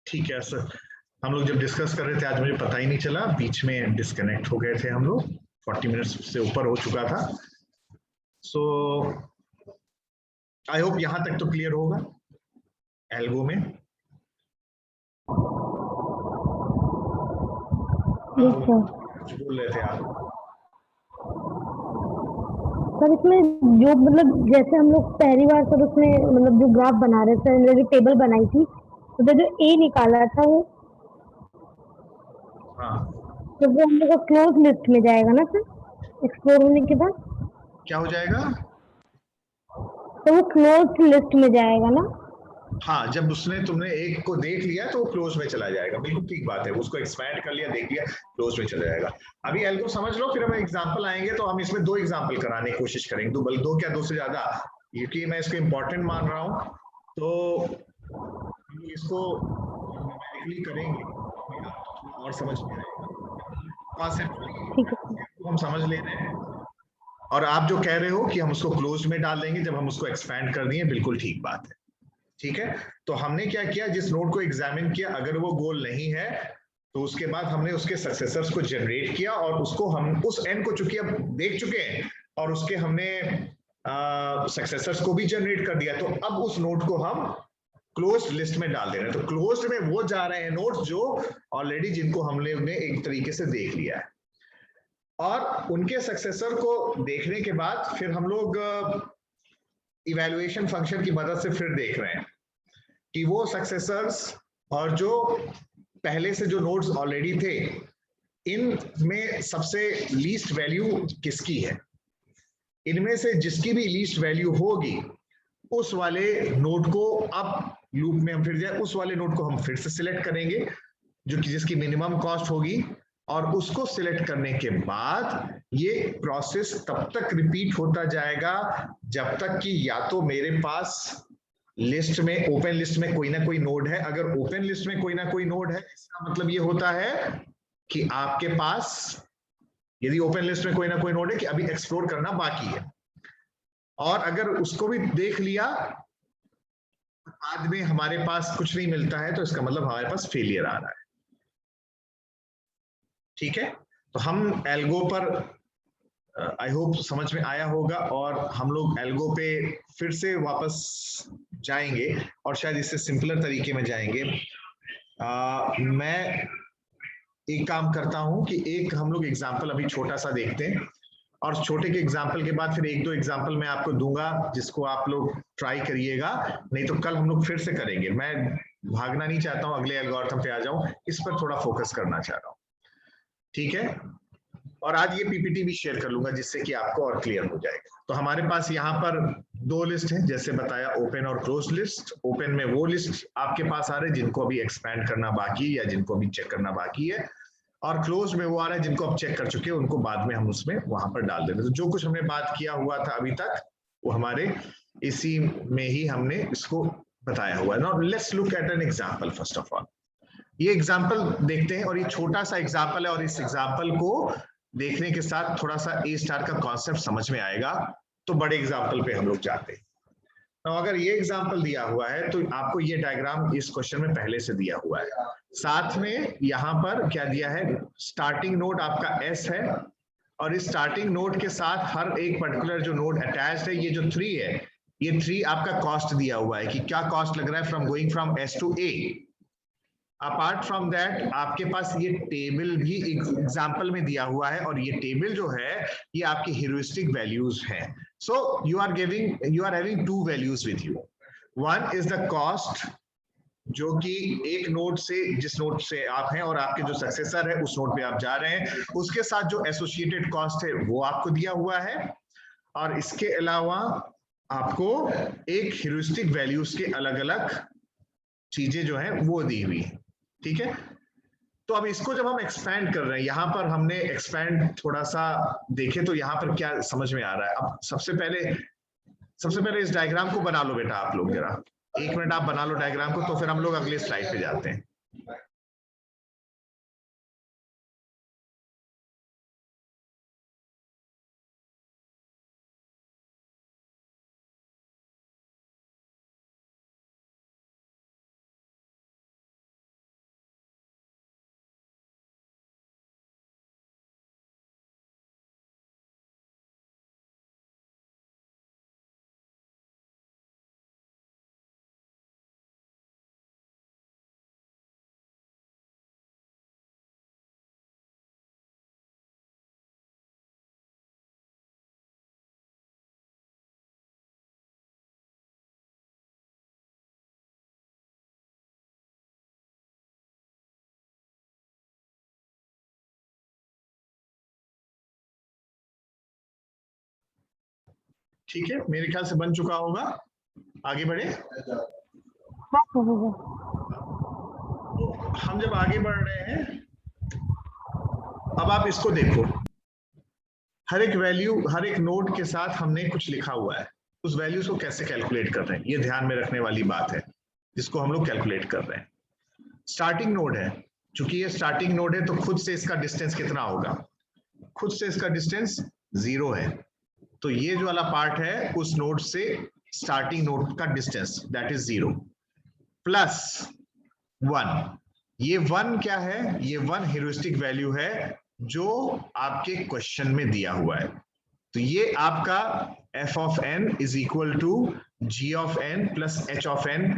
ठीक है सर, हम लोग जब डिस्कस कर रहे थे आज मुझे पता ही नहीं चला, बीच में डिस्कनेक्ट हो गए थे हम लोग, 40 मिनट्स से ऊपर हो चुका था। सो आई होप यहां तक तो क्लियर होगा एल्गो में। कुछ बोल रहे थे आप सर? इसमें जो मतलब जैसे हम लोग पहली बार सर उसमें मतलब जो ग्राफ बना रहे थे, जो टेबल बनाई थी, तो जो ए निकाला था वो, हाँ, तो वो हम लोग का क्लोज लिस्ट में जाएगा ना सर, एक्सप्लोर होने के बाद? क्या हो जाएगा? तो वो क्लोज लिस्ट में जाएगा ना? हाँ, जब तुमने एक को देख लिया तो वो क्लोज में चला जाएगा, बिल्कुल ठीक बात है। उसको एक्सपैंड कर लिया, देख लिया, क्लोज में चला जाएगा। अभी एल्गो समझ लो, फिर हम एग्जांपल आएंगे तो हम इसमें 2 एग्जांपल कराने की कोशिश करेंगे, दो क्या 2 से ज्यादा, क्योंकि मैं इसको इंपॉर्टेंट मान रहा हूँ। तो इसको न्यूमेरिकली करेंगे तो और समझ में आएगा कॉन्सेप्ट, हम समझ ले रहे हैं। और आप जो कह रहे हो कि हम उसको क्लोज में डाल देंगे जब हम उसको एक्सपैंड कर दिए, बिल्कुल ठीक बात है। ठीक है, तो हमने क्या किया, जिस नोड को एग्जामिन किया, अगर वो गोल नहीं है तो उसके बाद हमने उसके सक्सेसर्स को जनरेट किया और उसको हम उस एन को चूंकि अब देख चुके हैं और उसके हमने सक्सेसर्स को भी जनरेट कर दिया, तो अब उस नोड को हम क्लोज लिस्ट में डाल दे रहे हैं। तो क्लोज में वो जा रहे हैं नोड्स जो ऑलरेडी जिनको हमने उन्हें एक तरीके से देख लिया है, और उनके सक्सेसर को देखने के बाद फिर हम लोग इवैल्यूएशन फंक्शन की मदद से फिर देख रहे हैं कि वो सक्सेसर्स और जो पहले से जो नोड्स ऑलरेडी थे, इनमें सबसे लीस्ट वैल्यू किसकी है। इनमें से जिसकी भी लीस्ट वैल्यू होगी उस वाले नोड को, अब लूप में हम फिर जाए, उस वाले नोड को हम फिर से सिलेक्ट करेंगे जो कि जिसकी मिनिमम कॉस्ट होगी, और उसको सिलेक्ट करने के बाद ये प्रोसेस तब तक रिपीट होता जाएगा जब तक कि या तो मेरे पास लिस्ट में, ओपन लिस्ट में कोई ना कोई नोड है। अगर ओपन लिस्ट में कोई ना कोई नोड है, इसका मतलब ये होता है कि आपके पास, यदि ओपन लिस्ट में कोई ना कोई नोड है, कि अभी एक्सप्लोर करना बाकी है, और अगर उसको भी देख लिया बाद में हमारे पास कुछ नहीं मिलता है, तो इसका मतलब हमारे पास फेलियर आ रहा है। ठीक है, तो हम एल्गो पर आई होप समझ में आया होगा, और हम लोग एल्गो पे फिर से वापस जाएंगे और शायद इससे सिंपलर तरीके में जाएंगे। मैं एक काम करता हूं कि एक हम लोग एग्जांपल अभी छोटा सा देखते हैं, और छोटे के एग्जांपल के बाद फिर 1-2 एग्जांपल मैं आपको दूंगा जिसको आप लोग ट्राई करिएगा, नहीं तो कल हम लोग फिर से करेंगे। मैं भागना नहीं चाहता हूं, अगले एल्गोरिथम पे आ जाऊं, इस पर थोड़ा फोकस करना चाह रहा हूं। ठीक है, और आज ये पीपीटी भी शेयर कर लूंगा जिससे कि आपको और क्लियर हो जाएगा। तो हमारे पास यहाँ पर 2 लिस्ट है, जैसे बताया, ओपन और क्लोज लिस्ट। ओपन में वो लिस्ट आपके पास आ रहे हैं जिनको अभी एक्सपैंड करना बाकी है या जिनको अभी चेक करना बाकी है, और क्लोज में वो आ रहा है जिनको आप चेक कर चुके हैं, उनको बाद में हम उसमें वहां पर डाल देते हैं। तो जो कुछ हमने बात किया हुआ था अभी तक, वो हमारे इसी में ही हमने इसको बताया हुआ है। Now let's look at an example. First of all ये एग्जांपल देखते हैं, और ये छोटा सा एग्जांपल है, और इस एग्जांपल को देखने के साथ थोड़ा सा ए स्टार का कॉन्सेप्ट समझ में आएगा, तो बड़े एग्जांपल पे हम लोग जाते हैं। तो अगर ये एग्जांपल दिया हुआ है तो आपको ये डायग्राम इस क्वेश्चन में पहले से दिया हुआ है, साथ में यहाँ पर क्या दिया है, स्टार्टिंग नोड आपका एस है, और इस स्टार्टिंग नोड के साथ हर एक पर्टिकुलर जो नोड अटैच्ड है, ये जो 3 है, ये 3 आपका कॉस्ट दिया हुआ है कि क्या कॉस्ट लग रहा है from going from S to A. Apart from that आपके पास ये टेबल भी एग्जाम्पल में दिया हुआ है, और ये टेबल जो है ये आपकी ह्यूरिस्टिक वैल्यूज है। So you are having two values with you. One is the cost, जो कि एक नोड से, जिस नोड से आप हैं और आपके जो सक्सेसर है उस नोड पे आप जा रहे हैं, उसके साथ जो एसोसिएटेड कॉस्ट है वो आपको दिया हुआ है, और इसके अलावा आपको एक ह्यूरिस्टिक वैल्यूज के अलग अलग चीजें जो है वो दी हुई है। ठीक है, तो अब इसको जब हम एक्सपैंड कर रहे हैं, यहां पर हमने एक्सपैंड थोड़ा सा देखे तो यहां पर क्या समझ में आ रहा है। अब सबसे पहले इस डायग्राम को बना लो बेटा आप लोग, जरा 1 मिनट आप बना लो डायग्राम को, तो फिर हम लोग अगले स्लाइड पे जाते हैं। ठीक है, मेरे ख्याल से बन चुका होगा, आगे बढ़े। हम जब आगे बढ़ रहे हैं, अब आप इसको देखो, हर एक वैल्यू, हर एक नोड के साथ हमने कुछ लिखा हुआ है, उस वैल्यूज को कैसे कैलकुलेट कर रहे हैं, ये ध्यान में रखने वाली बात है, जिसको हम लोग कैलकुलेट कर रहे हैं। स्टार्टिंग नोड है, चूंकि ये स्टार्टिंग नोड है तो खुद से इसका डिस्टेंस कितना होगा, खुद से इसका डिस्टेंस 0 है, तो ये जो वाला पार्ट है उस नोड से स्टार्टिंग नोड का डिस्टेंस दैट इज 0 प्लस 1। ये 1 क्या है, ये 1 ह्यूरिस्टिक वैल्यू है जो आपके क्वेश्चन में दिया हुआ है। तो ये आपका f of n is equal to g of n plus h of n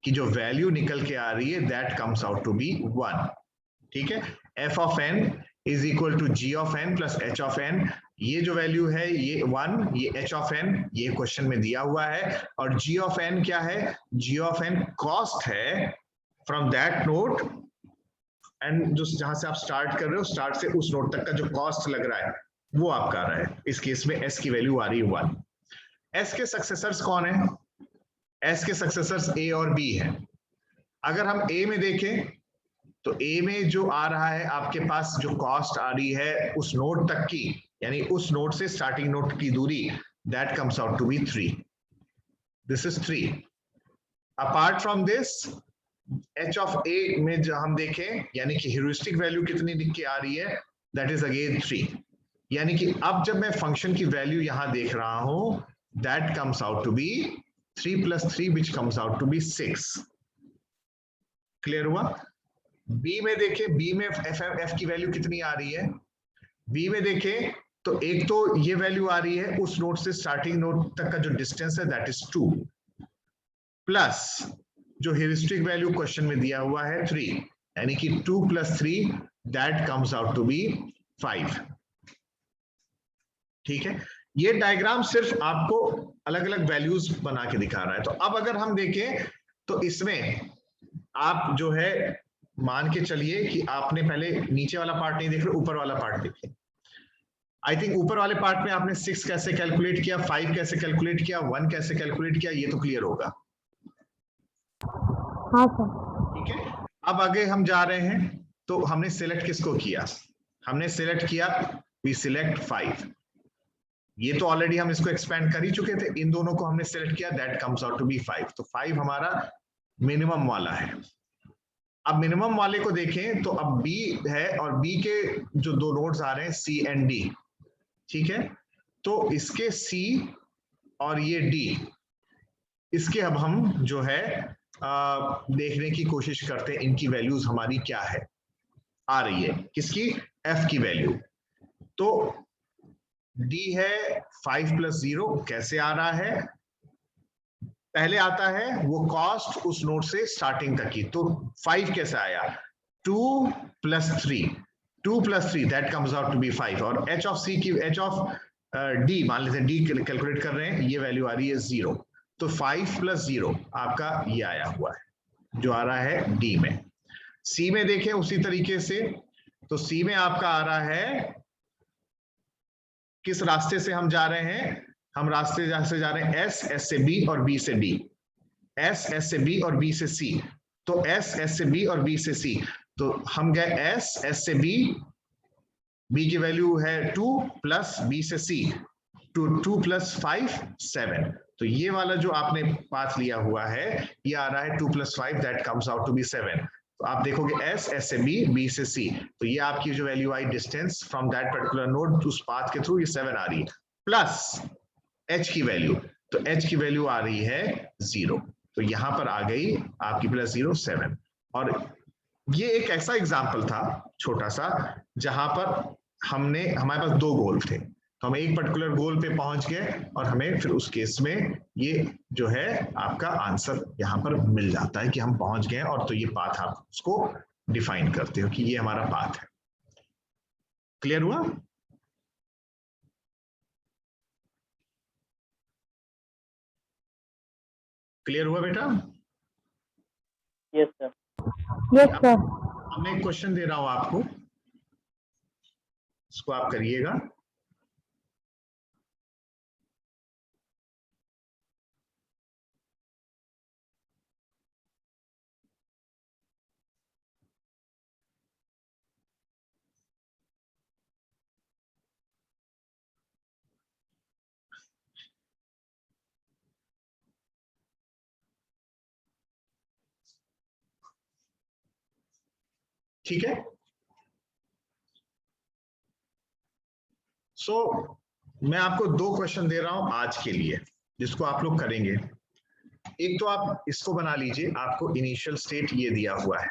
की जो वैल्यू निकल के आ रही है that comes out to be 1। ठीक है, f of n is equal to g of n plus h of n, ये जो वैल्यू है ये 1, ये h ऑफ n ये क्वेश्चन में दिया हुआ है, और g ऑफ n क्या है, g ऑफ n कॉस्ट है फ्रॉम दैट नोड, एंड जो जहां से आप स्टार्ट कर रहे हो, स्टार्ट से उस नोड तक का जो कॉस्ट लग रहा है वो आपका आ रहा है। इस केस में s की वैल्यू आ रही है 1। s के सक्सेसर्स कौन है, s के सक्सेसर्स a और b है। अगर हम a में देखें तो a में जो आ रहा है आपके पास, जो कॉस्ट आ रही है उस नोड तक की, यानी उस नोड से स्टार्टिंग नोड की दूरी, that comes out to be 3। This is 3। Apart from this h of a में जो हम देखें, यानी कि ह्यूरिस्टिक वैल्यू कितनी लिख के आ रही है, दैट इज अगेन 3। यानी कि अब जब मैं फंक्शन की वैल्यू यहां देख रहा हूं, that comes out to be 3 plus 3 which comes out to be 6। Clear हुआ। b में देखें, b में f की वैल्यू कितनी आ रही है, b में देखें तो एक तो ये वैल्यू आ रही है उस नोड से स्टार्टिंग नोड तक का जो डिस्टेंस है दैट इज 2, प्लस जो ह्यूरिस्टिक वैल्यू क्वेश्चन में दिया हुआ है 3, यानी कि 2 plus 3 that comes out to be 5। ठीक है, ये डायग्राम सिर्फ आपको अलग अलग वैल्यूज बना के दिखा रहा है। तो अब अगर हम देखें तो इसमें आप जो है मान के चलिए कि आपने पहले नीचे वाला पार्ट नहीं देख रहे, ऊपर वाला पार्ट देखिए। आई थिंक ऊपर वाले पार्ट में आपने 6 कैसे कैलकुलेट किया, 5 कैसे कैलकुलेट किया, 1 कैसे कैलकुलेट किया, ये तो क्लियर होगा। हाँ सर। ठीक है, अब आगे हम जा रहे हैं, तो हमने सिलेक्ट किसको किया, हमने सिलेक्ट किया वी सिलेक्ट 5। ये तो ऑलरेडी हम इसको एक्सपेंड कर ही चुके थे, इन दोनों को हमने सिलेक्ट किया, that comes out to be 5। तो 5 हमारा मिनिमम वाला है। अब मिनिमम वाले को देखें तो अब B है, और B के जो दो नोड्स आ रहे हैं C एंड D, ठीक है, तो इसके C और ये D, इसके अब हम जो है देखने की कोशिश करते हैं इनकी वैल्यूज हमारी क्या है, आ रही है किसकी, F की वैल्यू। तो D है 5 प्लस 0, कैसे आ रहा है, पहले आता है वो कॉस्ट उस नोड से स्टार्टिंग तक की। तो 5 कैसे आया? 2 + 3, 2 + 3 that comes out to be 5। और h ऑफ c की h ऑफ d, मान लेते हैं d कैलकुलेट कर रहे हैं, ये वैल्यू आ रही है 0। तो 5 + 0 आपका ये आया हुआ है जो आ रहा है d में। c में देखें उसी तरीके से, तो c में आपका आ रहा है, किस रास्ते से हम जा रहे हैं? हम रास्ते से जा रहे हैं S से B और B से D, S से B और B से C। तो S से B और B से C, तो हम गए S से B, B की वैल्यू है 2 प्लस B से C, 2 + 5 7। तो ये वाला जो आपने पाथ लिया हुआ है ये आ रहा है 2 + 5 that comes out to be 7। तो आप देखोगे S से B, B से C, तो ये आपकी जो value I distance from that particular node to उस पाथ के थ्रू, ये 7 आ रही है, प्लस h की वैल्यू, तो h की वैल्यू आ रही है 0। तो यहां पर आ गई आपकी +0 7। और ये एक ऐसा एग्जाम्पल था छोटा सा जहां पर हमारे पास 2 गोल थे, तो हम एक पर्टिकुलर गोल पे पहुंच गए और हमें फिर उस केस में ये जो है आपका आंसर यहां पर मिल जाता है कि हम पहुंच गए। और तो ये पाथ आप उसको डिफाइन करते हो कि ये हमारा पाथ है। क्लियर हुआ? क्लियर हुआ बेटा? Yes sir. Yes sir. मैं एक क्वेश्चन दे रहा हूं आपको, इसको आप करिएगा। ठीक है, सो मैं आपको 2 क्वेश्चन दे रहा हूं आज के लिए जिसको आप लोग करेंगे। एक तो आप इसको बना लीजिए, आपको इनिशियल स्टेट ये दिया हुआ है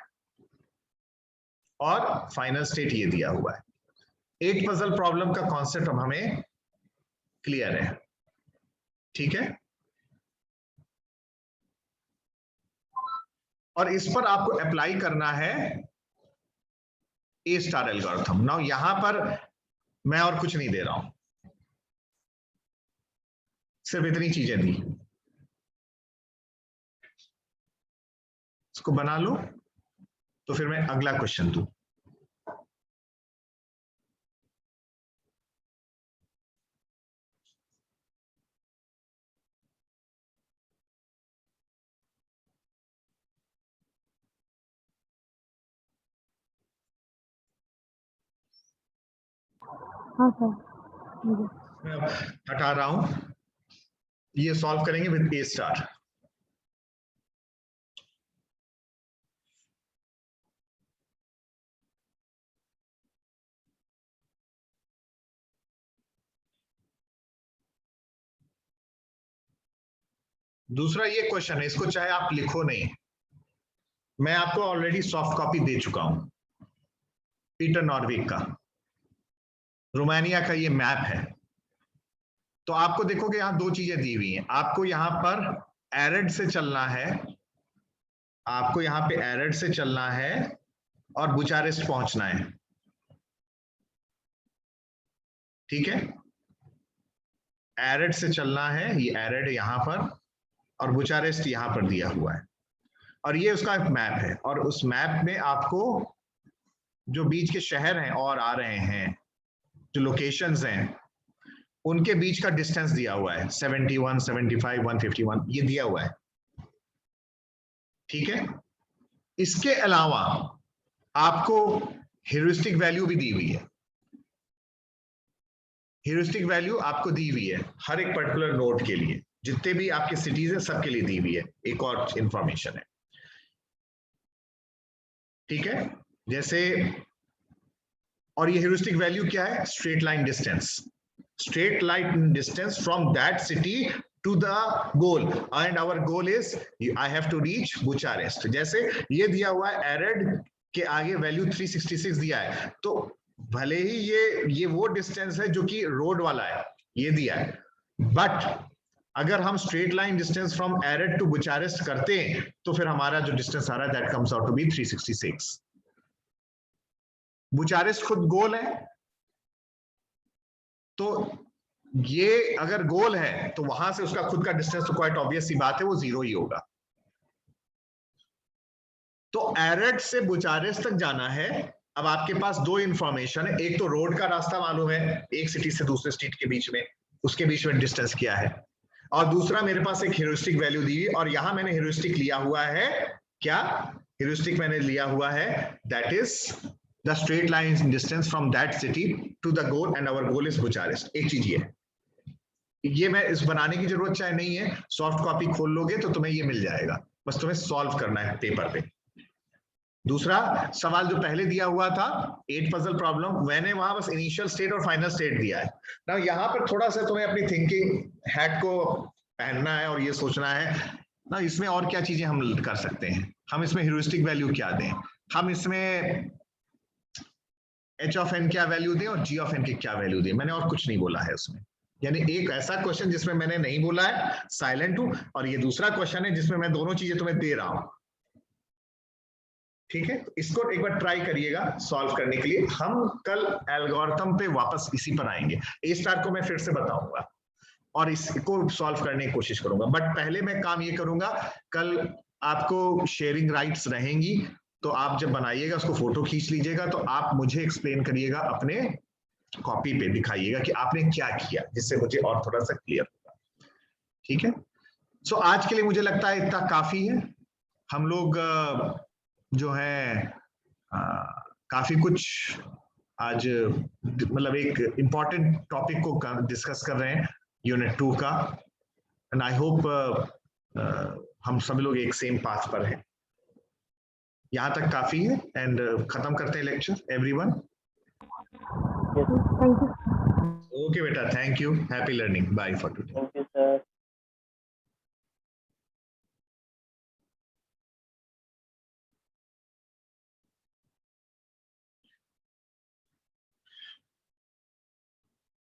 और फाइनल स्टेट ये दिया हुआ है। एक पजल प्रॉब्लम का कॉन्सेप्ट अब हमें क्लियर है, ठीक है? और इस पर आपको अप्लाई करना है A स्टार एल्गोरिथम। नाउ यहां पर मैं और कुछ नहीं दे रहा हूं, सिर्फ इतनी चीजें दी। इसको बना लो तो फिर मैं अगला क्वेश्चन दूं। हाँ सर। मैं हटा रहा हूं, ये सॉल्व करेंगे विद A स्टार। दूसरा ये क्वेश्चन है, इसको चाहे आप लिखो नहीं, मैं आपको ऑलरेडी सॉफ्ट कॉपी दे चुका हूं, पीटर नॉर्विक का, रोमानिया का ये मैप है। तो आपको देखोगे यहां 2 चीजें दी हुई हैं। आपको यहां पर एरेड से चलना है, आपको यहां पे एरेड से चलना है और बुचारेस्ट पहुंचना है, ठीक है? एरेड से चलना है, ये एरेड यहां पर और बुचारेस्ट यहां पर दिया हुआ है, और ये उसका एक मैप है। और उस मैप में आपको जो बीच के शहर हैं और आ रहे हैं, जो लोकेशंस हैं, उनके बीच का डिस्टेंस दिया हुआ है 71, 75, 151, ये दिया हुआ है, ठीक है? इसके अलावा आपको ह्यूरिस्टिक वैल्यू भी दी हुई है। ह्यूरिस्टिक वैल्यू आपको दी हुई है हर एक पर्टिकुलर नोड के लिए, जितने भी आपके सिटीज हैं सबके लिए दी हुई है। एक और इंफॉर्मेशन है, ठीक है? जैसे, और ये ह्यूरिस्टिक वैल्यू क्या है? Straight line distance, straight line distance from that city to the goal, and our goal is I have to reach Bucharest. जैसे ये दिया हुआ है एरेड के आगे वैल्यू 366 दिया है, तो भले ही ये वो डिस्टेंस है जो कि रोड वाला है, ये दिया है, बट अगर हम straight line distance from Arad to Bucharest करते हैं तो फिर हमारा जो डिस्टेंस आ रहा है that comes out to be 366। Bucharest खुद गोल है, तो ये अगर गोल है तो वहां से उसका खुद का डिस्टेंस तो क्वाइट ऑब्वियस सी बात है वो 0 ही होगा। तो एरेड से बुचारेस्ट तक जाना है। अब आपके पास दो इंफॉर्मेशन है, एक तो रोड का रास्ता मालूम है एक सिटी से दूसरे स्टेट के बीच में, उसके बीच में डिस्टेंस क्या है, और दूसरा मेरे पास एक ह्यूरिस्टिक वैल्यू दी हुई, और यहां मैंने ह्यूरिस्टिक लिया हुआ है, क्या ह्यूरिस्टिक मैंने लिया हुआ है, that is the straight line distance from that city to the goal and our goal is Bucharest. एक चीज ये मैं इस बनाने की जरूरत चाहे नहीं है, सॉफ्ट कॉपी खोल लोगे तो तुम्हें ये मिल जाएगा, बस तुम्हें सॉल्व करना है पेपर पे। दूसरा सवाल जो पहले दिया हुआ था 8 पजल प्रॉब्लम, मैंने वहां बस इनिशियल स्टेट और फाइनल स्टेट दिया है ना। यहाँ पर थोड़ा सा तुम्हें अपनी थिंकिंग हैट को पहनना है और ये सोचना है ना इसमें और क्या चीजें हम कर सकते हैं, हम इसमें ह्यूरिस्टिक वैल्यू क्या दें, हम इसमें h ऑफ n क्या वैल्यू दें और g ऑफ n की क्या वैल्यू दें। मैंने और कुछ नहीं बोला है उसमें, यानी एक ऐसा क्वेश्चन जिसमें मैंने नहीं बोला है, साइलेंट हूं, और ये दूसरा क्वेश्चन है जिसमें मैं दोनों चीजें तुम्हें दे रहा हूं। ठीक है, इसको एक बार ट्राई करिएगा सॉल्व करने के लिए। हम कल एल्गोरिथम पे वापस इसी पर आएंगे, ए स्टार को मैं फिर से बताऊंगा और इसको सॉल्व करने की कोशिश करूंगा, बट पहले मैं काम ये करूंगा, कल आपको शेयरिंग राइट्स रहेंगी, तो आप जब बनाइएगा उसको फोटो खींच लीजिएगा, तो आप मुझे एक्सप्लेन करिएगा, अपने कॉपी पे दिखाइएगा कि आपने क्या किया, जिससे मुझे और थोड़ा सा क्लियर होगा। ठीक है, सो आज के लिए मुझे लगता है इतना काफी है। हम लोग जो है काफी कुछ आज मतलब एक इम्पॉर्टेंट टॉपिक को डिस्कस कर रहे हैं यूनिट 2 का, एंड आई होप हम सब लोग एक सेम पाथ पर हैं। यहाँ तक काफी है, एंड खत्म करते हैं lecture everyone. Thank you. Okay बेटा, thank you, happy learning, bye for today. Thank you sir.